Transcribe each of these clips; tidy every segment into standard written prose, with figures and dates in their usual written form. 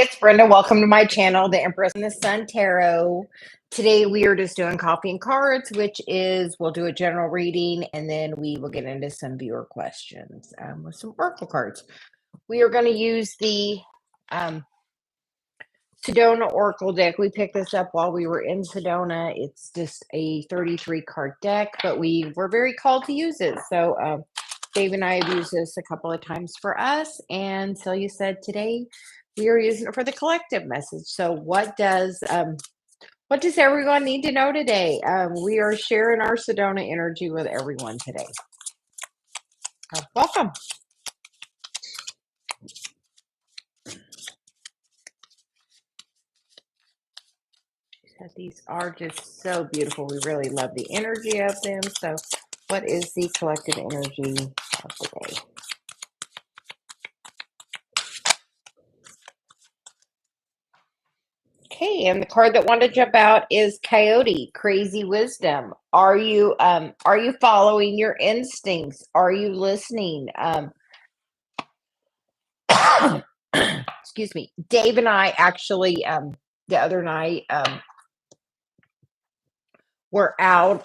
it's Brenda. Welcome to my channel, the Empress and the Sun Tarot. Today we are just doing coffee and cards, which is we'll do a general reading and then we will get into some viewer questions with some oracle cards. We are going to use the Sedona Oracle deck. We picked this up while we were in Sedona. It's just a 33 card deck, but we were very called to use it. So Dave and I have used this a couple of times for us, and Celia said today we are using it for the collective message. So what does everyone need to know today? We are sharing our Sedona energy with everyone today. Welcome. These are just so beautiful. We really love the energy of them. So what is the collective energy of the day? Okay, and the card that wanted to jump out is Coyote, Crazy Wisdom. Are you following your instincts? Are you listening? Excuse me. Dave and I actually the other night we're out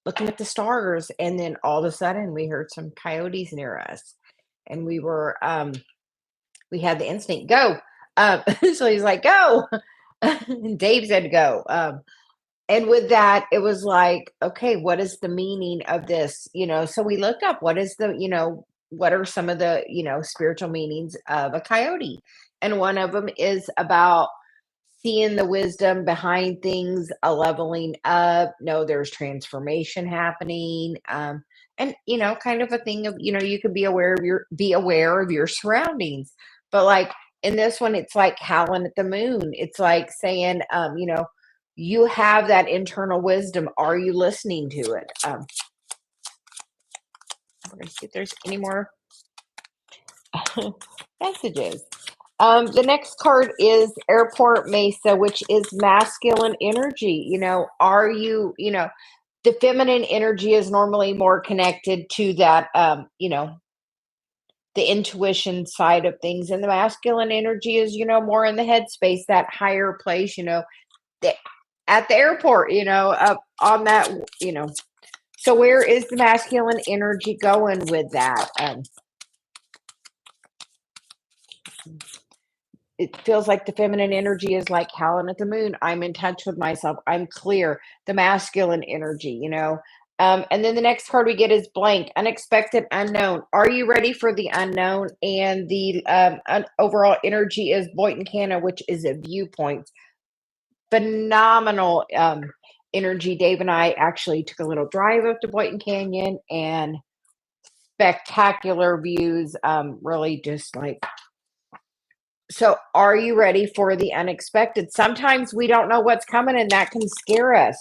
looking at the stars, and then all of a sudden we heard some coyotes near us, and we had the instinct go. So he's like, go. And Dave said go. And with that, it was like, okay, what is the meaning of this? So we looked up what are some of the spiritual meanings of a coyote, and one of them is about seeing the wisdom behind things, a leveling up. No, there's transformation happening, and kind of a thing of you could be aware of your surroundings. But like in this one, it's like howling at the moon. It's like saying, you have that internal wisdom. Are you listening to it? We're gonna see if there's any more messages. The next card is Airport Mesa, which is masculine energy. Are you, the feminine energy is normally more connected to that, the intuition side of things. And the masculine energy is, more in the headspace, that higher place, at the airport, up on that, So where is the masculine energy going with that? It feels like the feminine energy is like howling at the moon. I'm in touch with myself. I'm clear. The masculine energy, and then the next card we get is blank, unexpected, unknown. Are you ready for the unknown? And the overall energy is Boynton Canna, which is a viewpoint. Phenomenal energy. Dave and I actually took a little drive up to Boynton Canyon, and spectacular views. Really just like. So are you ready for the unexpected? Sometimes we don't know what's coming, and that can scare us.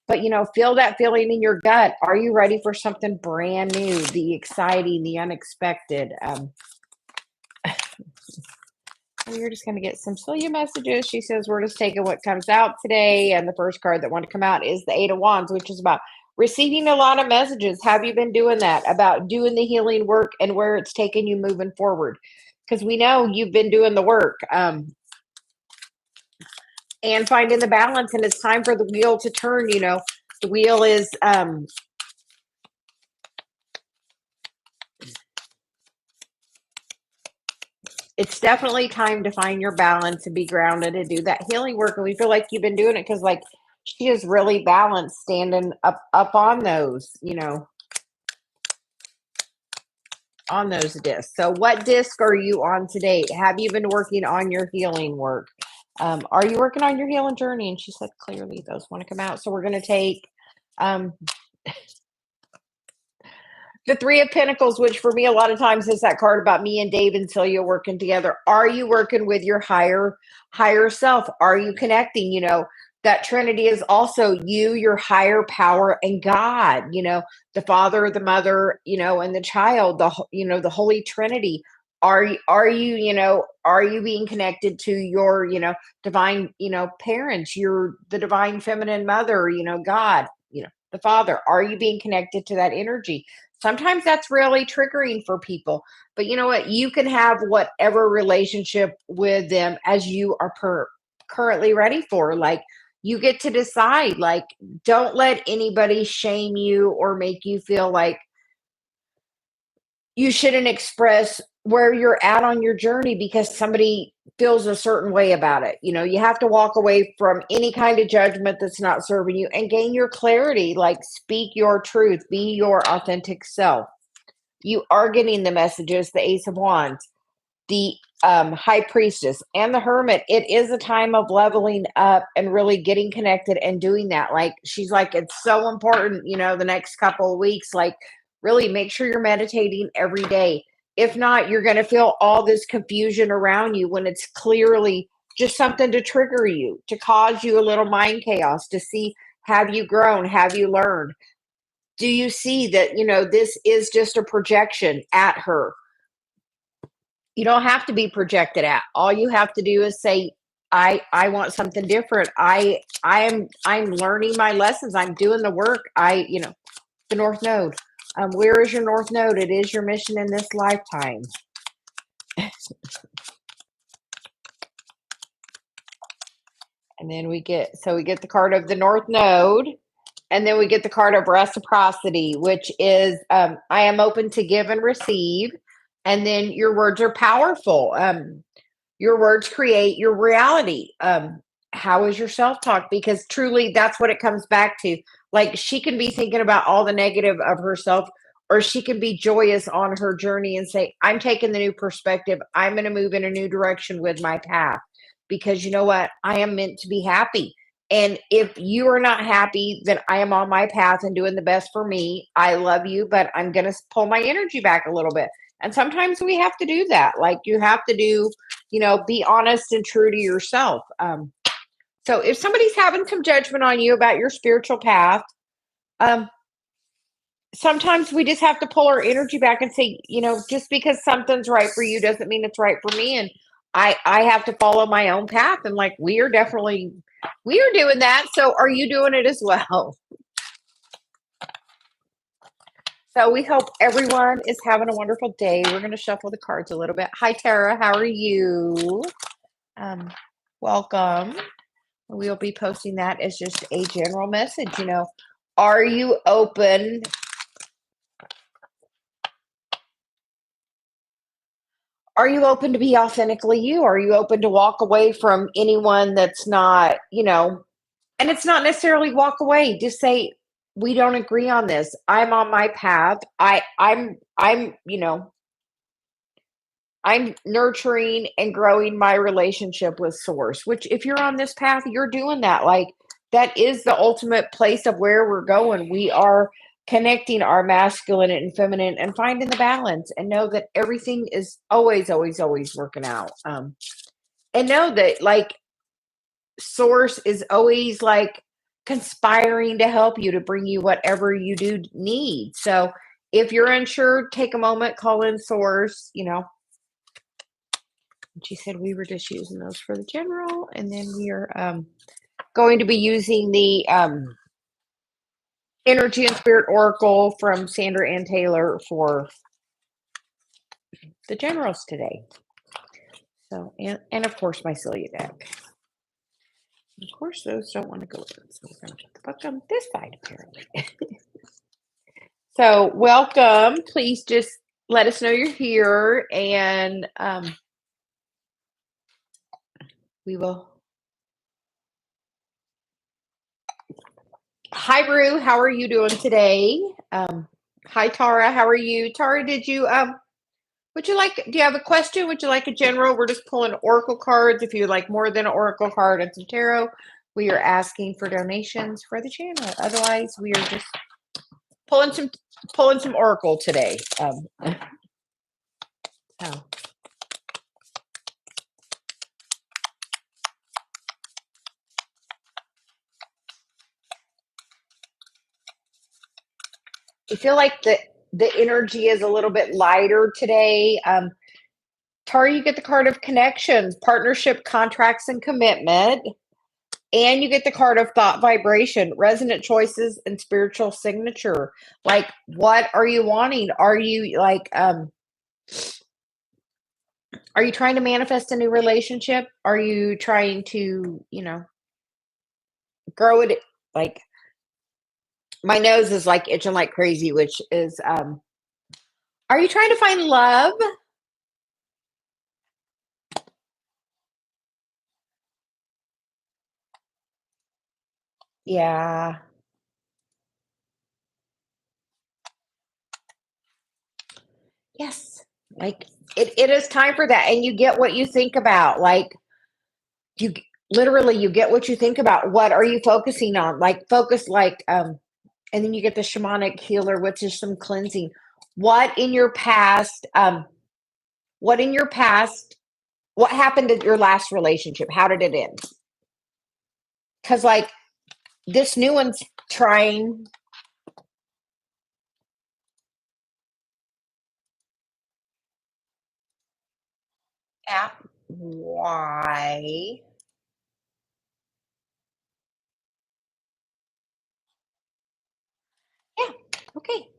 But, feel that feeling in your gut. Are you ready for something brand new, the exciting, the unexpected? We're just going to get some Celia messages. She says, we're just taking what comes out today. And the first card that wanted to come out is the Eight of Wands, which is about receiving a lot of messages. Have you been doing that? About doing the healing work and where it's taking you moving forward? Because we know you've been doing the work and finding the balance, and it's time for the wheel to turn. The wheel is it's definitely time to find your balance and be grounded and do that healing work. And we feel like you've been doing it because like she is really balanced, standing up on those, on those discs. So what disc are you on today? Have you been working on your healing work? Are you working on your healing journey? And she said, clearly those want to come out. So we're going to take the Three of Pentacles, which for me, a lot of times is that card about me and Dave and Celia working together. Are you working with your higher self? Are you connecting? That Trinity is also you, your higher power, and God, the Father, the Mother, and the child, the Holy Trinity. Are you being connected to your, divine, parents, the divine feminine mother, God, the Father? Are you being connected to that energy? Sometimes that's really triggering for people. But you know what? You can have whatever relationship with them as you are currently ready for. Like, you get to decide. Like, don't let anybody shame you or make you feel like you shouldn't express where you're at on your journey because somebody feels a certain way about it. You know, you have to walk away from any kind of judgment that's not serving you and gain your clarity. Like, speak your truth, be your authentic self. You are getting the messages, the Ace of Wands, the High Priestess, and the Hermit. It is a time of leveling up and really getting connected and doing that. Like, she's like, it's so important, the next couple of weeks, like, really make sure you're meditating every day. If not, you're going to feel all this confusion around you when it's clearly just something to trigger you, to cause you a little mind chaos, to see, have you grown? Have you learned? Do you see that, this is just a projection at her? You don't have to be projected at. All you have to do is say, I want something different. I'm learning my lessons. I'm doing the work. The North Node. Where is your North Node? It is your mission in this lifetime. And then we get the card of the North Node. And then we get the card of reciprocity, which is I am open to give and receive. And then your words are powerful. Your words create your reality. How is your self-talk? Because truly that's what it comes back to. Like, she can be thinking about all the negative of herself, or she can be joyous on her journey and say, I'm taking the new perspective. I'm going to move in a new direction with my path. Because you know what? I am meant to be happy. And if you are not happy, then I am on my path and doing the best for me. I love you, but I'm going to pull my energy back a little bit. And sometimes we have to do that. Like, you have to do, be honest and true to yourself. So if somebody's having some judgment on you about your spiritual path, sometimes we just have to pull our energy back and say, just because something's right for you doesn't mean it's right for me. And I have to follow my own path. And like, we are doing that. So are you doing it as well? So we hope everyone is having a wonderful day. We're going to shuffle the cards a little bit. Hi, Tara. How are you? Welcome. We'll be posting that as just a general message. Are you open? Are you open to be authentically you? Are you open to walk away from anyone that's not, and it's not necessarily walk away. Just say, we don't agree on this. I'm on my path. I'm nurturing and growing my relationship with Source, which if you're on this path, you're doing that. Like, that is the ultimate place of where we're going. We are connecting our masculine and feminine and finding the balance, and know that everything is always, always, always working out. And know that, like, Source is always like conspiring to help you, to bring you whatever you do need. So if you're unsure, take a moment, call in Source. She said we were just using those for the general, and then we are going to be using the Energy and Spirit Oracle from Sandra Ann Taylor for the generals today. So, and of course, my Celia deck. Of course, those don't want to go in, so we're going to put the book on this side, apparently. So, welcome. Please just let us know you're here, and we will. Hi, Rue. How are you doing today? Hi, Tara. How are you? Tara, did you do you have a question? Would you like a general? We're just pulling oracle cards. If you like more than an oracle card and some tarot, we are asking for donations for the channel. Otherwise, we are just pulling some oracle today. So. I feel like the energy is a little bit lighter today. Tara, you get the card of connections, partnership, contracts, and commitment. And you get the card of thought vibration, resonant choices, and spiritual signature. Like, what are you wanting? Are you trying to manifest a new relationship? Are you trying to, grow it? Like, my nose is like itching like crazy, which is, are you trying to find love? Yeah. Yes. Like, it is time for that. And you get what you think about. Like, you literally, you get what you think about. What are you focusing on? Like, focus, like, and then you get the shamanic healer, which is some cleansing. What in your past, what in your past, what happened at your last relationship? How did it end? Because, like, this new one's trying. Yeah. Why? Yeah. Okay.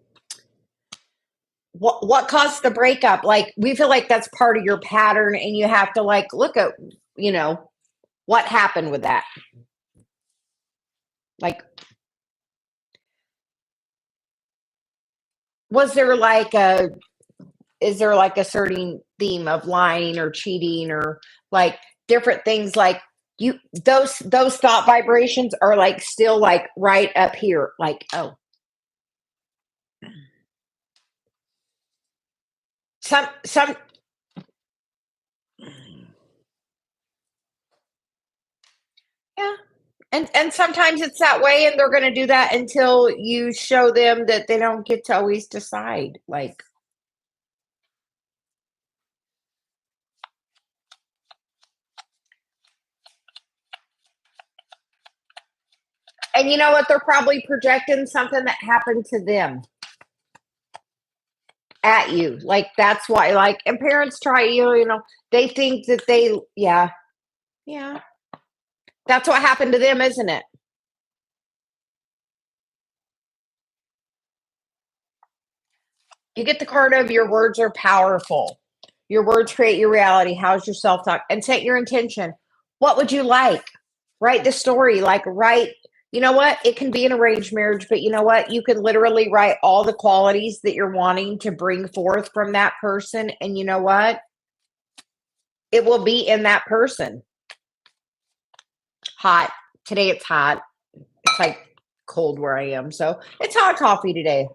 What caused the breakup? Like, we feel like that's part of your pattern, and you have to, like, look at, you know, what happened with that. Like, was there like a is there like a certain theme of lying or cheating or like different things, like, you those thought vibrations are like still like right up here, like, oh, some yeah. And sometimes it's that way, and they're going to do that until you show them that they don't get to always decide, like. And you know what, they're probably projecting something that happened to them at you, like, that's why, like, and parents try, they think that yeah, yeah, that's what happened to them, isn't it? You get the card of your words are powerful. Your words create your reality. How's your self talk? And set your intention. What would you like? Write the story. Like, write, you know what? It can be an arranged marriage, but you know what? You can literally write all the qualities that you're wanting to bring forth from that person. And you know what? It will be in that person. Hot. Today it's hot. It's like cold where I am. So it's hot coffee today.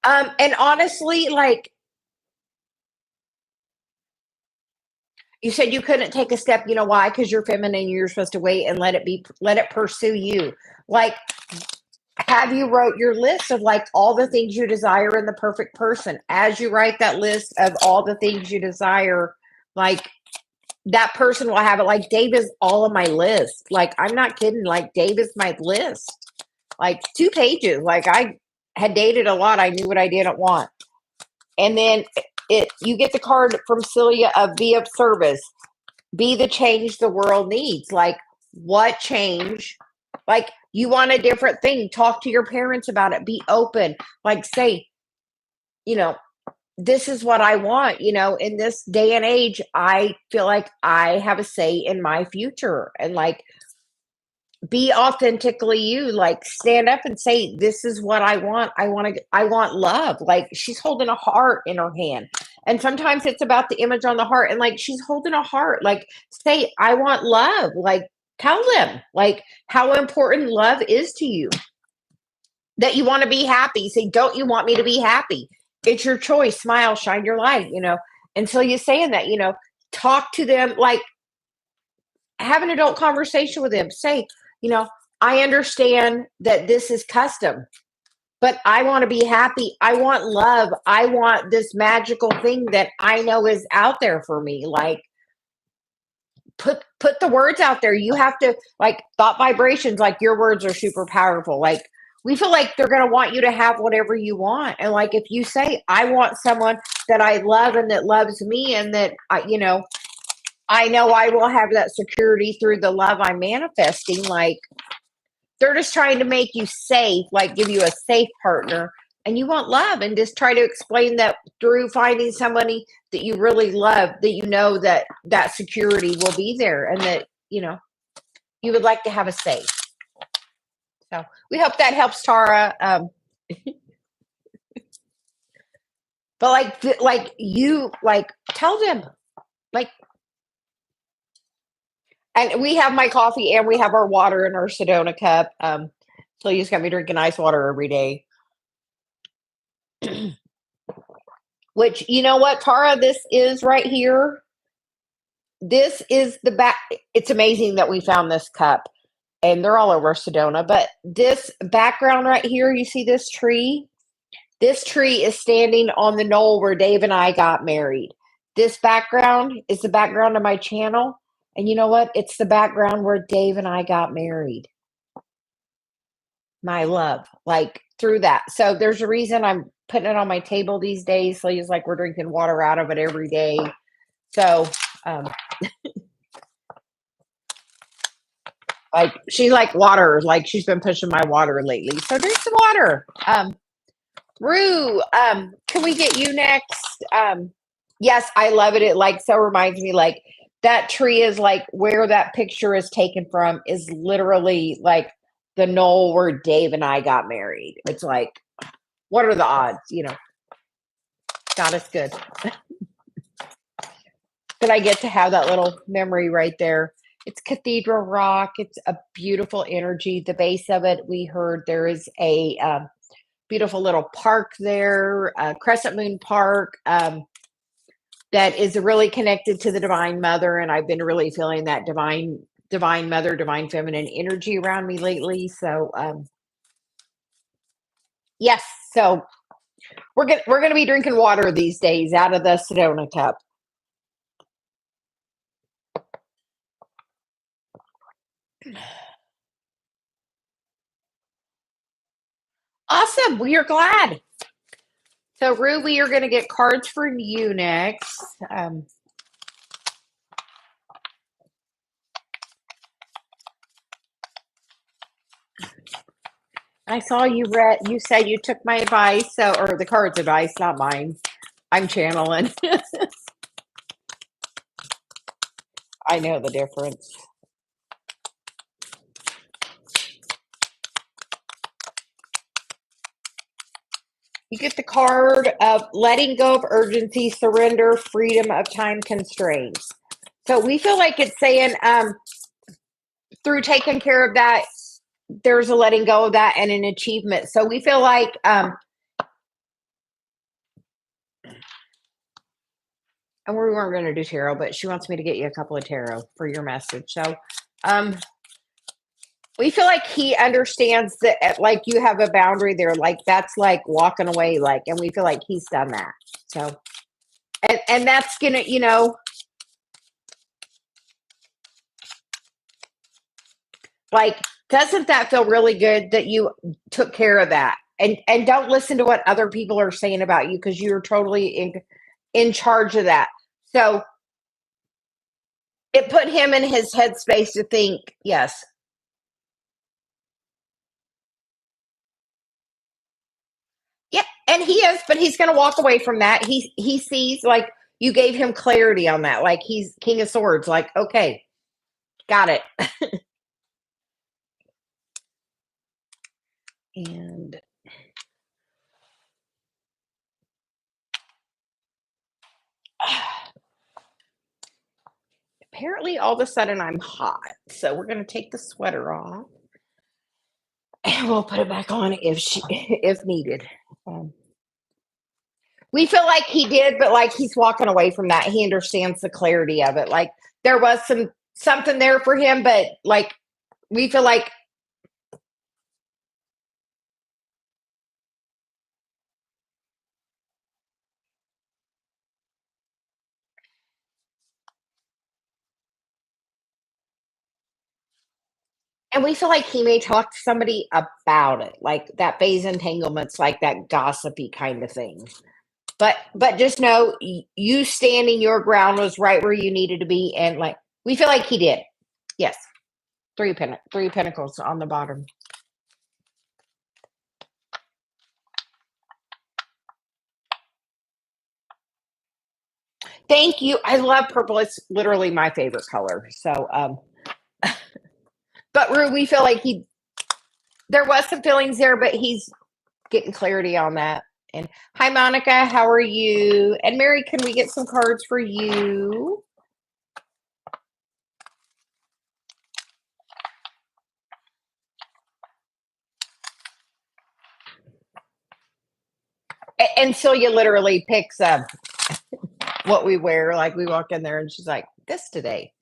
And honestly, like, you said you couldn't take a step, you know why? Because you're feminine, you're supposed to wait and let it pursue you. Like, have you wrote your list of like all the things you desire in the perfect person? As you write that list of all the things you desire, like, that person will have it. Like, Dave is all of my list. Like, I'm not kidding. Like, Dave is my list. Like, 2 pages. Like, I had dated a lot. I knew what I didn't want. And then you get the card from Celia of be of service, be the change the world needs. Like, what change? Like, you want a different thing, talk to your parents about it, be open, like, say, you know this is what I want. In this day and age, I feel like I have a say in my future, and like, be authentically you, like, stand up and say, this is what I want. I want love. Like, she's holding a heart in her hand, and sometimes it's about the image on the heart, and like, she's holding a heart, like, say, I want love. Like, tell them, like, how important love is to you, that you want to be happy. Say, don't you want me to be happy? It's your choice. Smile, shine your light, until you saying that, talk to them, like, have an adult conversation with them. Say, you know, I understand that this is custom, but I want to be happy. I want love. I want this magical thing that I know is out there for me. Like, put the words out there. You have to, like, thought vibrations, like, your words are super powerful. Like, we feel like they're going to want you to have whatever you want. And like, if you say, I want someone that I love and that loves me, and that, I know I will have that security through the love I'm manifesting. Like, they're just trying to make you safe, like give you a safe partner, and you want love, and just try to explain that through finding somebody that you really love, that you know that that security will be there, and that you would like to have a safe. So we hope that helps, Tara. But like you like tell them like, and we have my coffee and we have our water in our Sedona cup. So you just got me drinking ice water every day. Which, you know what, Tara, this is right here. This is the back. It's amazing that we found this cup, and they're all over Sedona. But this background right here, you see this tree? This tree is standing on the knoll where Dave and I got married. This background is the background of my channel. And you know what? It's the background where Dave and I got married. My love, like through that. So there's a reason I'm putting it on my table these days. So it's like we're drinking water out of it every day. So, like she's like water, like she's been pushing my water lately. So drink some water. Rue, can we get you next? Yes, I love it. It like so reminds me like that tree is like where that picture is taken from is literally like the knoll where Dave and I got married. It's like, what are the odds? God is good. That I get to have that little memory right there. It's Cathedral Rock. It's a beautiful energy. The base of it, we heard there is a beautiful little park there, Crescent Moon Park, that is really connected to the Divine Mother. And I've been really feeling that divine mother, divine feminine energy around me lately. So yes, so we're gonna be drinking water these days out of the Sedona cup. Awesome. We are glad. So Rue, we are gonna get cards for you next. I saw you said you took my advice, so or the card's advice, not mine. I'm channeling. I know the difference. You get the card of letting go of urgency, surrender, freedom of time constraints. So we feel like it's saying through taking care of that, there's a letting go of that and an achievement. So we feel like and we weren't going to do tarot, but she wants me to get you a couple of tarot for your message. So we feel like he understands that like you have a boundary there, like that's like walking away, like, and we feel like he's done that. So and that's gonna, like, doesn't that feel really good that you took care of that? And don't listen to what other people are saying about you because you're totally in charge of that. So it put him in his headspace to think, yes. Yeah, and he is, but he's going to walk away from that. He sees like you gave him clarity on that. Like he's King of Swords. Like, okay, got it. And apparently, all of a sudden, I'm hot. So we're going to take the sweater off, and we'll put it back on if needed. Um, we feel like he did, but like he's walking away from that. He understands the clarity of it. Like there was something there for him, but like we feel like, and we feel like he may talk to somebody about it, like that phase entanglement's like that gossipy kind of thing. But just know you standing your ground was right where you needed to be, and like we feel like he did. Yes, three pentacles on the bottom. Thank you. I love purple. It's literally my favorite color. So, but Rue, we feel like there was some feelings there, but he's getting clarity on that. And hi, Monica. How are you? And Mary, can we get some cards for you? And Celia literally picks up what we wear. Like we walk in there and she's like, this today.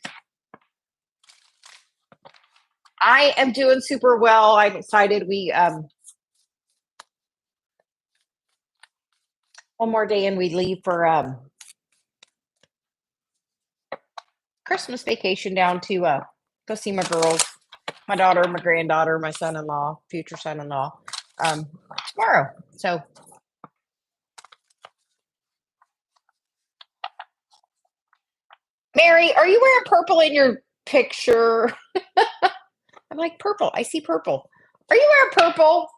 I am doing super well. I'm excited. We one more day and we leave for Christmas vacation down to go see my girls, my daughter, my granddaughter, my son-in-law, future son-in-law, tomorrow. So Mary, are you wearing purple in your picture? I'm like, purple. I see purple. Are you wearing purple?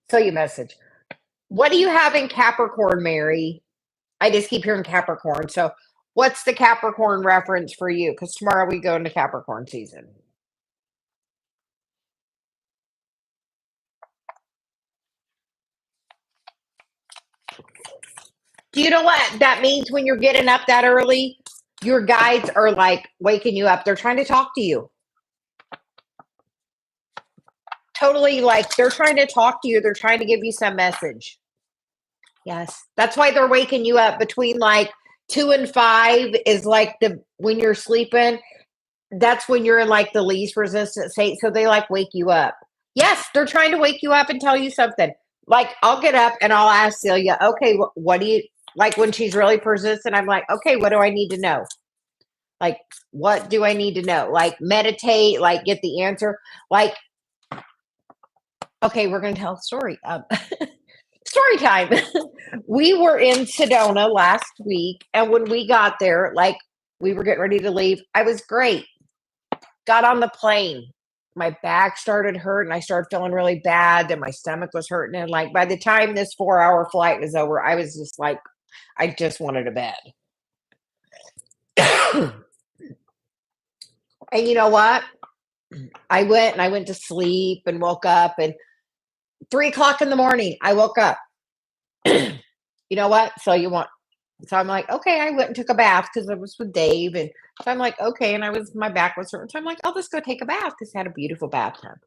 So you message. What do you have in Capricorn, Mary? I just keep hearing Capricorn. So what's the Capricorn reference for you? Because tomorrow we go into Capricorn season. Do you know what that means when you're getting up that early? Your guides are like waking you up. They're trying to talk to you. Totally like they're trying to talk to you. They're trying to give you some message. Yes. That's why they're waking you up between like 2 and 5 is like the when you're sleeping. That's when you're in like the least resistant state. So they like wake you up. Yes, they're trying to wake you up and tell you something. Like I'll get up and I'll ask Celia, okay, what do you like when she's really persistent? I'm like, okay, what do I need to know? Like, what do I need to know? Like, meditate, like, get the answer. Like, okay, we're going to tell a story. Story time. We were in Sedona last week, and when we got there, like, we were getting ready to leave. I was great. Got on the plane. My back started hurting. I started feeling really bad. Then my stomach was hurting. And, like, by the time this 4-hour flight was over, I was just like, I just wanted a bed. And you know what? I went to sleep and woke up, and 3 o'clock in the morning, I woke up. You know what? So I'm like, okay, I went and took a bath because I was with Dave. And so I'm like, okay. And my back was hurting. So I'm like, I'll just go take a bath because I had a beautiful bathtub.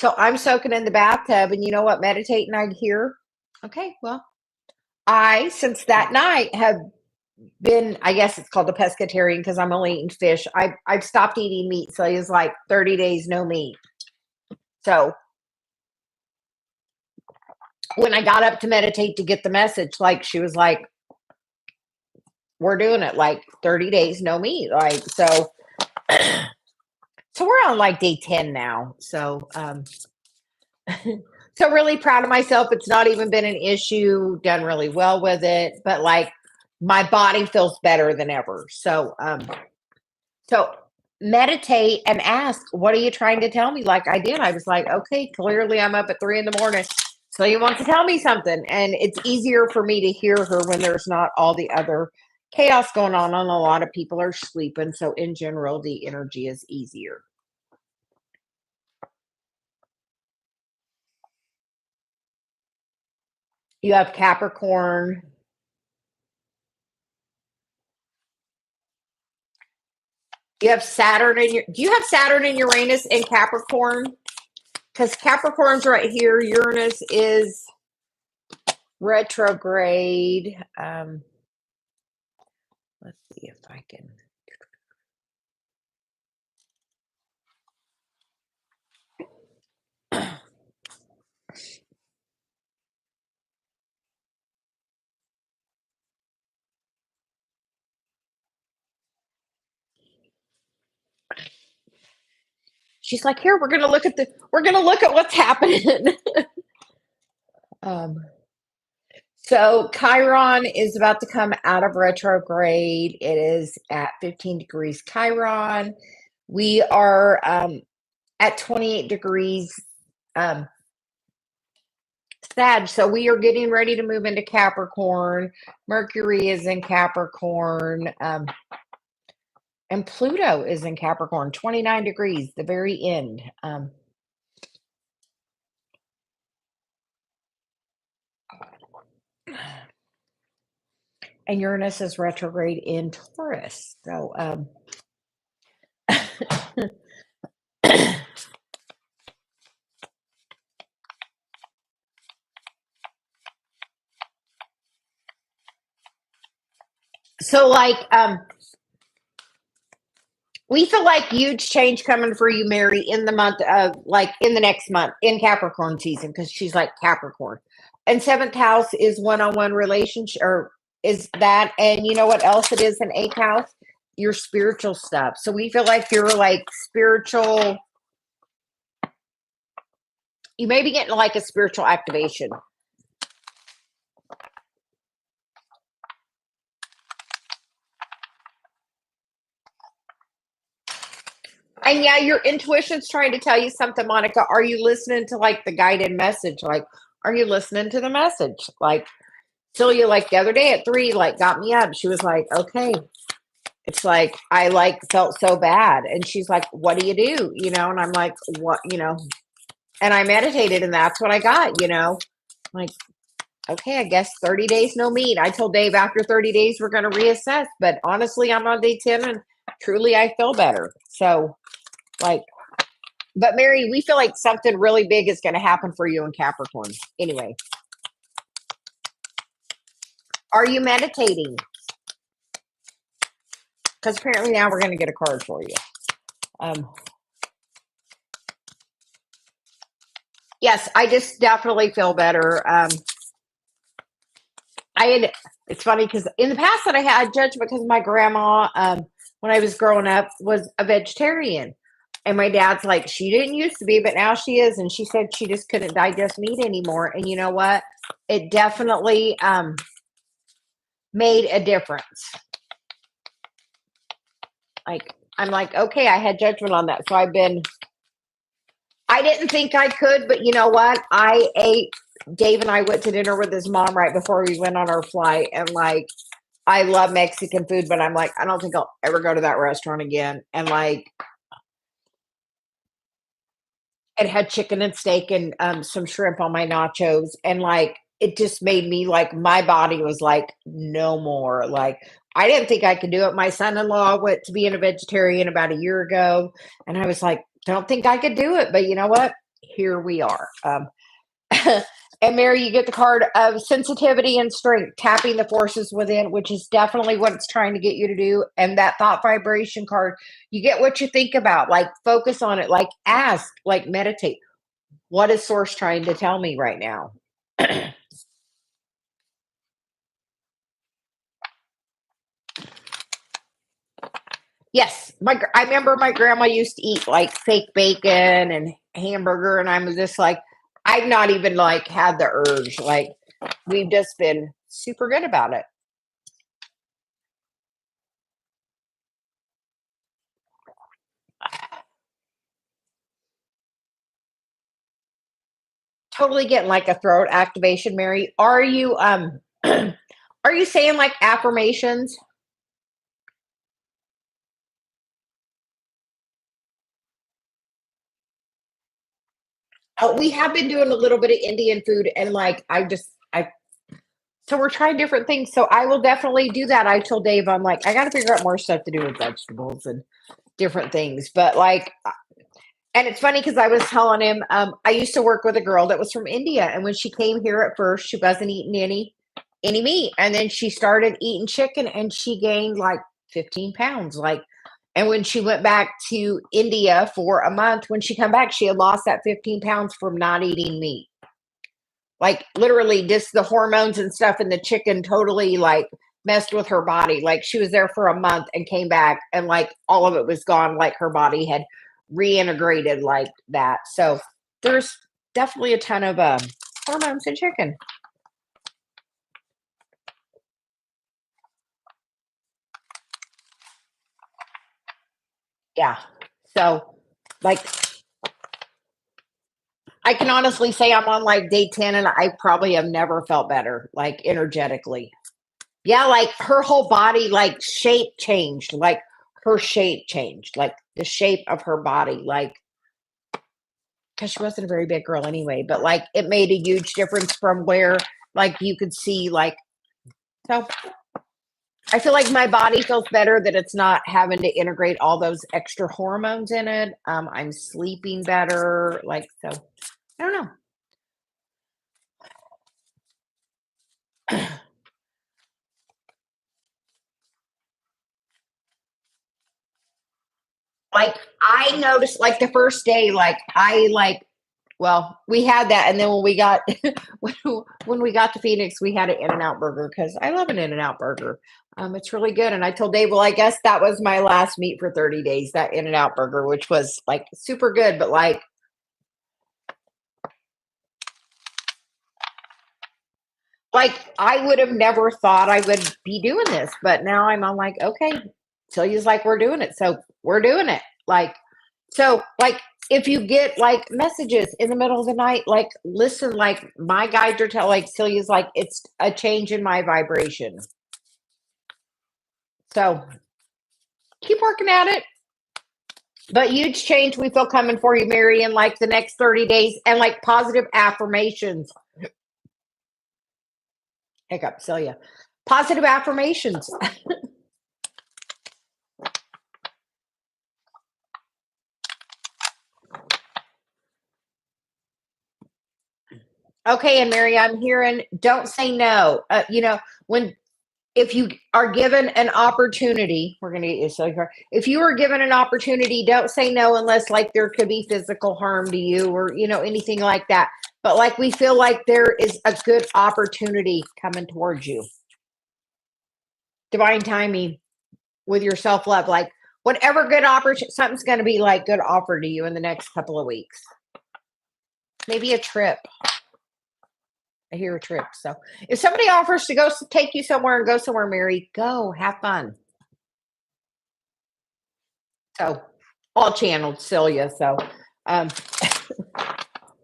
So I'm soaking in the bathtub. And you know what? Meditating, I hear, okay, well, since that night, have been, I guess it's called a pescatarian because I'm only eating fish. I've stopped eating meat. So it's like 30 days, no meat. So when I got up to meditate to get the message, like she was like, we're doing it like 30 days, no meat. Like, so, so we're on like day 10 now. So, so really proud of myself. It's not even been an issue, done really well with it, but like my body feels better than ever. So meditate and ask, what are you trying to tell me? Like I did. I was like, okay, clearly I'm up at 3 in the morning. So you want to tell me something. And it's easier for me to hear her when there's not all the other chaos going on and a lot of people are sleeping. So in general, the energy is easier. You have Capricorn. You have Saturn in your, do you have Saturn and Uranus in Capricorn? Because Capricorn's right here. Uranus is retrograde. Let's see if I can. She's like, here, we're gonna look at what's happening. um, so Chiron is about to come out of retrograde. It is at 15 degrees Chiron. We are at 28 degrees um, Sag. So we are getting ready to move into Capricorn. Mercury is in Capricorn. And Pluto is in Capricorn, 29 degrees, the very end. And Uranus is retrograde in Taurus. So, so like, we feel like huge change coming for you, Mary, in the month of like in the next month in Capricorn season because she's like Capricorn. And seventh house is one-on-one relationship, or is that? And you know what else it is in eighth house? Your spiritual stuff. So we feel like you're like spiritual. You may be getting like a spiritual activation. And yeah, your intuition's trying to tell you something, Monica. Are you listening to like the guided message? Like, are you listening to the message? Like Celia, like the other day at 3, like got me up. She was like, okay. It's like I like felt so bad. And she's like, what do? And I'm like, what, and I meditated and that's what I got, like, okay, I guess 30 days no meat. I told Dave after 30 days we're gonna reassess. But honestly, I'm on day 10 and truly I feel better. So like, but Mary, we feel like something really big is going to happen for you in Capricorn. Anyway, are you meditating? Because apparently now we're going to get a card for you. Yes, I just definitely feel better. I had. It's funny because in the past that I had judgment because my grandma, when I was growing up, was a vegetarian. And my dad's like, she didn't used to be, but now she is. And she said she just couldn't digest meat anymore. And you know what? It definitely made a difference. Like, I'm like, okay, I had judgment on that. So I didn't think I could, but you know what? Dave and I went to dinner with his mom right before we went on our flight. And like, I love Mexican food, but I'm like, I don't think I'll ever go to that restaurant again. And like, it had chicken and steak and some shrimp on my nachos. And like, it just made me like, my body was like, no more. Like, I didn't think I could do it. My son in law went to being a vegetarian about a year ago. And I was like, don't think I could do it. But you know what? Here we are. And Mary, you get the card of sensitivity and strength, tapping the forces within, which is definitely what it's trying to get you to do. And that thought vibration card, you get what you think about, like focus on it, like ask, like meditate. What is source trying to tell me right now? Yes, I remember my grandma used to eat like fake bacon and hamburger, and I'm just like, I've not even like had the urge. Like we've just been super good about it. Totally getting like a throat activation, Mary. Are you are you saying like affirmations? Oh, we have been doing a little bit of Indian food and like I so we're trying different things. So I will definitely do that. I told Dave I'm like I got to figure out more stuff to do with vegetables and different things. But like And it's funny because I was telling him, I used to work with a girl that was from India, and when she came here at first, she wasn't eating any meat, and then she started eating chicken, and she gained like 15 pounds. Like, and when she went back to India for a month, when she come back, she had lost that 15 pounds from not eating meat. Like literally, just the hormones and stuff in the chicken totally like messed with her body. Like she was there for a month and came back, and like all of it was gone. Like her body had reintegrated like that. So there's definitely a ton of hormones in chicken. Yeah. So like I can honestly say I'm on like day 10 and I probably have never felt better, like energetically. Yeah, like her whole body, like shape changed, like her shape changed, like the shape of her body, like because she wasn't a very big girl anyway, but like it made a huge difference from where like you could see, like, so I feel like my body feels better that it's not having to integrate all those extra hormones in it. I'm sleeping better, like, so I don't know. Like I noticed like the first day, like I like well, we had that, and then when we got when we got to Phoenix, we had an In-N-Out burger because I love an In-N-Out burger. It's really good. And I told Dave, well, I guess that was my last meat for 30 days, that In-N-Out burger, which was like super good, but like I would have never thought I would be doing this, but now I'm on like, okay, Celia's like, we're doing it. So we're doing it. Like, so like if you get like messages in the middle of the night, like listen, like my guides are telling like Celia's like, it's a change in my vibration. So keep working at it. But huge change we feel coming for you, Mary, in like the next 30 days and like positive affirmations. Hiccup, Celia. Positive affirmations. Okay, and Mary, I'm hearing don't say no. When if you are given an opportunity, we're gonna get you so here. If you are given an opportunity, don't say no unless like there could be physical harm to you or anything like that. But like we feel like there is a good opportunity coming towards you. Divine timing with your self love, like whatever good opportunity, something's going to be like good offer to you in the next couple of weeks. Maybe a trip. I hear a trip. So if somebody offers to go take you somewhere and go somewhere, Mary, go have fun. So all channeled Celia. So um,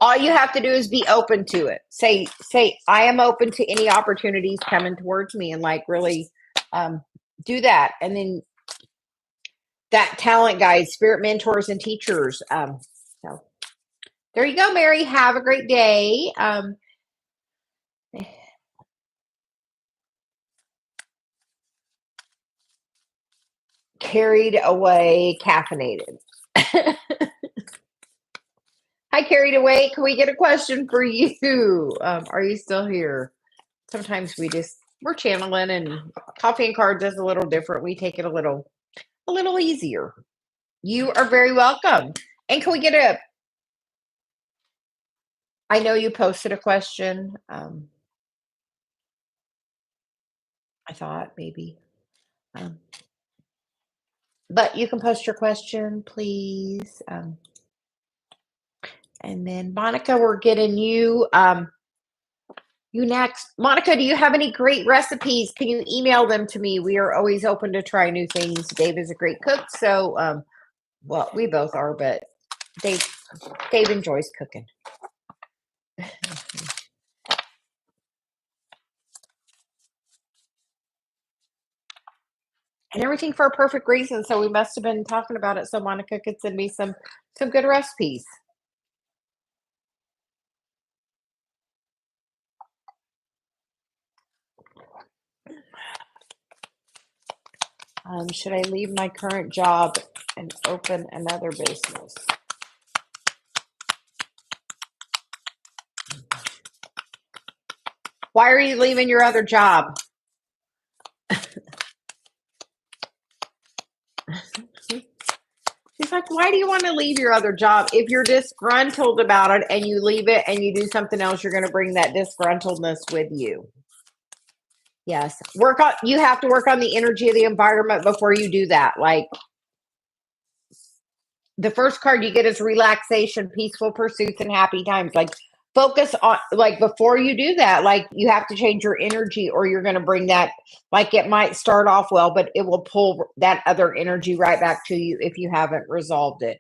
all you have to do is be open to it. Say, I am open to any opportunities coming towards me, and like really do that. And then that talent guide, spirit mentors and teachers. So there you go, Mary. Have a great day. Carried away, caffeinated. Hi, carried away. Can we get a question for you? Are you still here? Sometimes we're channeling, and coffee and cards is a little different. We take it a little easier. You are very welcome. And can we get a? I know you posted a question. I thought maybe, um, but you can post your question, please. And then Monica, we're getting you. You next. Monica, do you have any great recipes? Can you email them to me? We are always open to try new things. Dave is a great cook, so well, we both are, but Dave Dave enjoys cooking. And everything for a perfect reason. So we must have been talking about it. So Monica could send me some good recipes. Should I leave my current job and open another business? Why are you leaving your other job? She's like, why do you want to leave your other job? If you're disgruntled about it and you leave it and you do something else, you're going to bring that disgruntledness with you. Yes. You have to work on the energy of the environment before you do that. Like, the first card you get is relaxation, peaceful pursuits, and happy times. Like, focus on, like, before you do that, like, you have to change your energy or you're going to bring that, like, it might start off well, but it will pull that other energy right back to you if you haven't resolved it.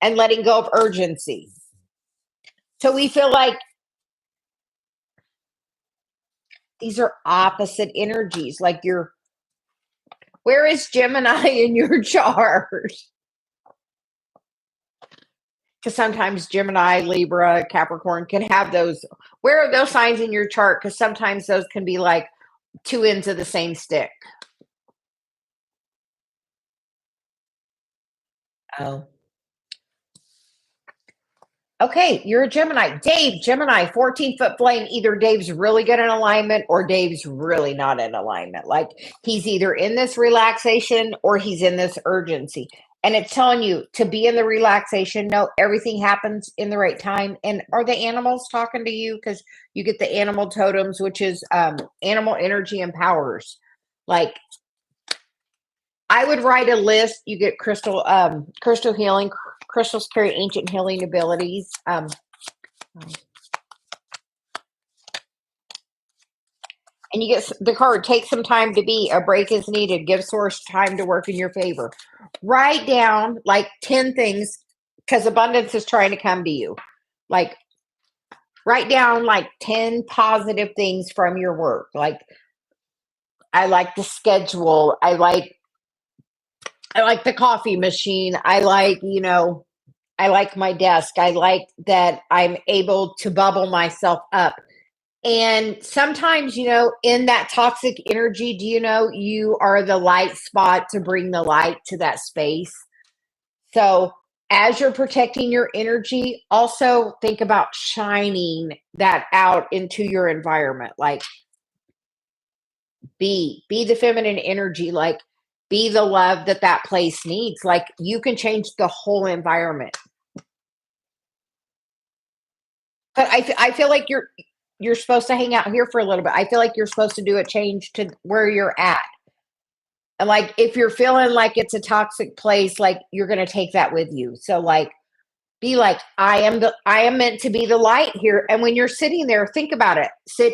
And letting go of urgency. So we feel like these are opposite energies. Like, where is Gemini in your chart? Because sometimes Gemini, Libra, Capricorn can have those. Where are those signs in your chart? Because sometimes those can be like two ends of the same stick. Oh. Okay, you're a Gemini. Dave, Gemini, 14-foot flame. Either Dave's really good in alignment or Dave's really not in alignment. Like, he's either in this relaxation or he's in this urgency. And it's telling you to be in the relaxation. No, everything happens in the right time. And are the animals talking to you? Because you get the animal totems, which is animal energy and powers. Like, I would write a list. You get crystal healing. Crystals carry ancient healing abilities. And you get the card, take some time to be, a break is needed, give source time to work in your favor. Write down like 10 things, because abundance is trying to come to you. Like, write down like 10 positive things from your work. Like, I like the schedule. I like the coffee machine. I like my desk. I like that I'm able to bubble myself up. And sometimes, in that toxic energy, do you know you are the light spot to bring the light to that space? So, as you're protecting your energy, also think about shining that out into your environment. Like, be the feminine energy. Like, be the love that place needs. Like, you can change the whole environment. But I feel like you're supposed to hang out here for a little bit. I feel like you're supposed to do a change to where you're at. And like, if you're feeling like it's a toxic place, like, you're going to take that with you. So like, be like, I am meant to be the light here. And when you're sitting there, think about it. Sit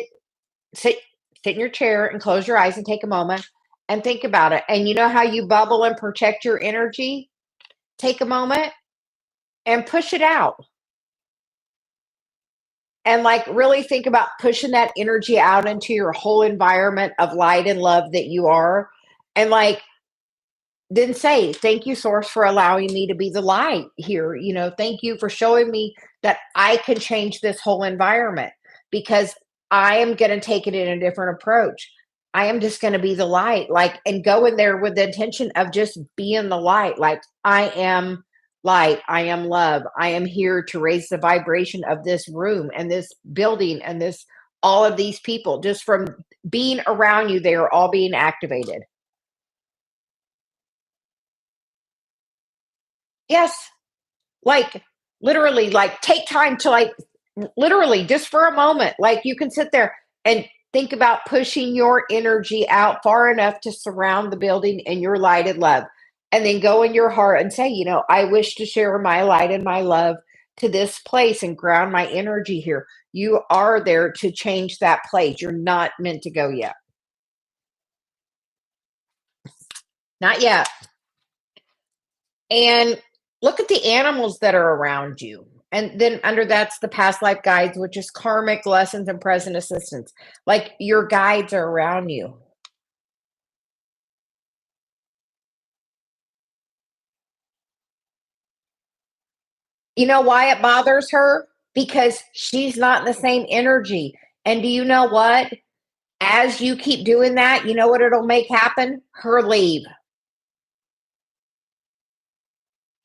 in your chair and close your eyes and take a moment and think about it. And you know how you bubble and protect your energy? Take a moment and push it out. And like, really think about pushing that energy out into your whole environment of light and love that you are. And like, then say, thank you, source, for allowing me to be the light here. Thank you for showing me that I can change this whole environment, because I am going to take it in a different approach. I am just going to be the light, like, and go in there with the intention of just being the light. Like, I am light. I am love. I am here to raise the vibration of this room and this building and all of these people. Just from being around you, they are all being activated. Yes. Like, literally, like, take time to, like, literally just for a moment, like, you can sit there and think about pushing your energy out far enough to surround the building in your light and love. And then go in your heart and say, I wish to share my light and my love to this place and ground my energy here. You are there to change that place. You're not meant to go yet. Not yet. And look at the animals that are around you. And then under that's the past life guides, which is karmic lessons and present assistance. Like, your guides are around you. You know why it bothers her? Because she's not in the same energy. And do you know what? As you keep doing that, you know what it'll make happen? Her leave,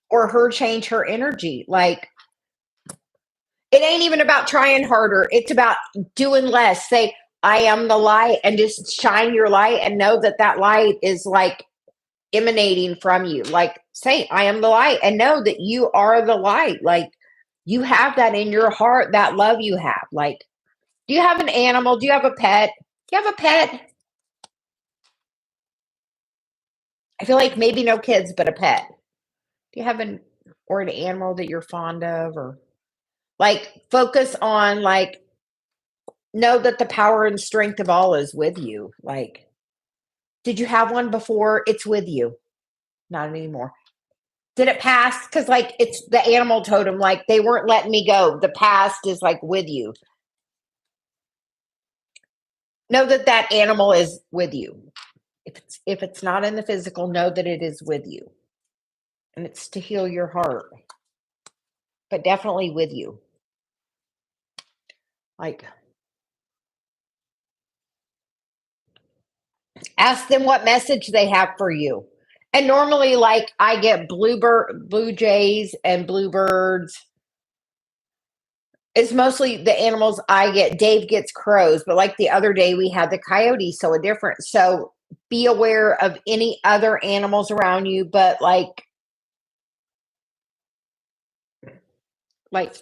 or her change her energy. Like, it ain't even about trying harder. It's about doing less. Say, I am the light, and just shine your light and know that that light is like emanating from you. Like, say, I am the light, and know that you are the light. Like, you have that in your heart, that love you have. Like, do you have an animal? Do you have a pet? Do you have a pet? I feel like maybe no kids, but a pet. Do you have an animal that you're fond of, or like focus on, like, know that the power and strength of all is with you. Like, did you have one before? It's with you. Not anymore. Did it pass? Because, like, it's the animal totem. Like, they weren't letting me go. The past is like with you. Know that that animal is with you. If it's not in the physical, know that it is with you, and it's to heal your heart, but definitely with you. Like, ask them what message they have for you. And normally, like, I get blue jays and bluebirds. It's mostly the animals I get. Dave gets crows, but like the other day we had the coyote, so a different. So be aware of any other animals around you, but like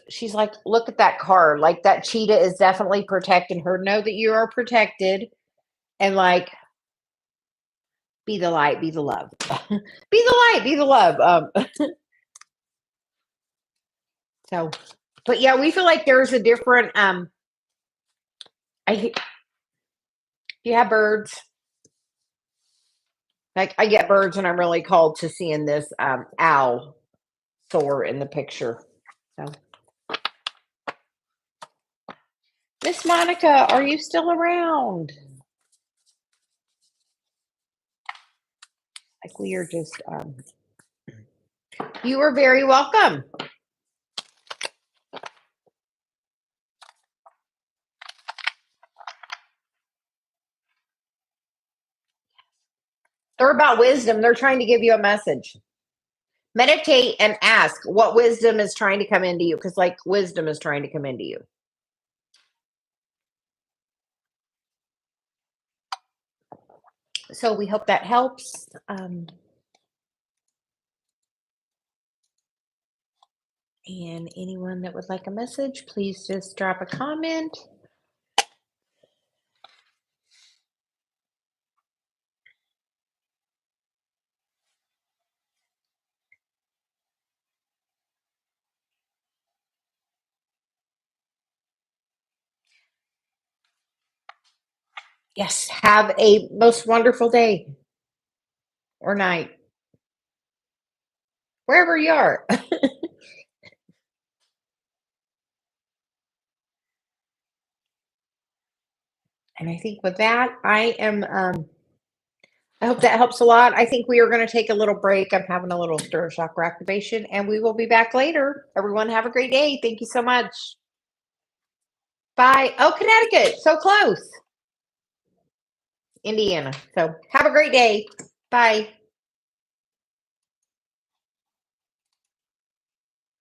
she's like, look at that card. Like, that cheetah is definitely protecting her. Know that you are protected, and like, be the light, be the love. Be the light, be the love. So, but yeah, we feel like there's a different I you have birds. Like, I get birds, and I'm really called to seeing this owl soar in the picture. So, Miss Monica, are you still around? Like, we are just you are very welcome. They're about wisdom. They're trying to give you a message. Meditate and ask what wisdom is trying to come into you, because, like, wisdom is trying to come into you. So we hope that helps. And anyone that would like a message, please just drop a comment. Yes, have a most wonderful day or night, wherever you are. And I think with that, I hope that helps a lot. I think we are going to take a little break. I'm having a little stir chakra activation, and we will be back later. Everyone, have a great day. Thank you so much. Bye. Oh, Connecticut, so close. Indiana. So have a great day. Bye.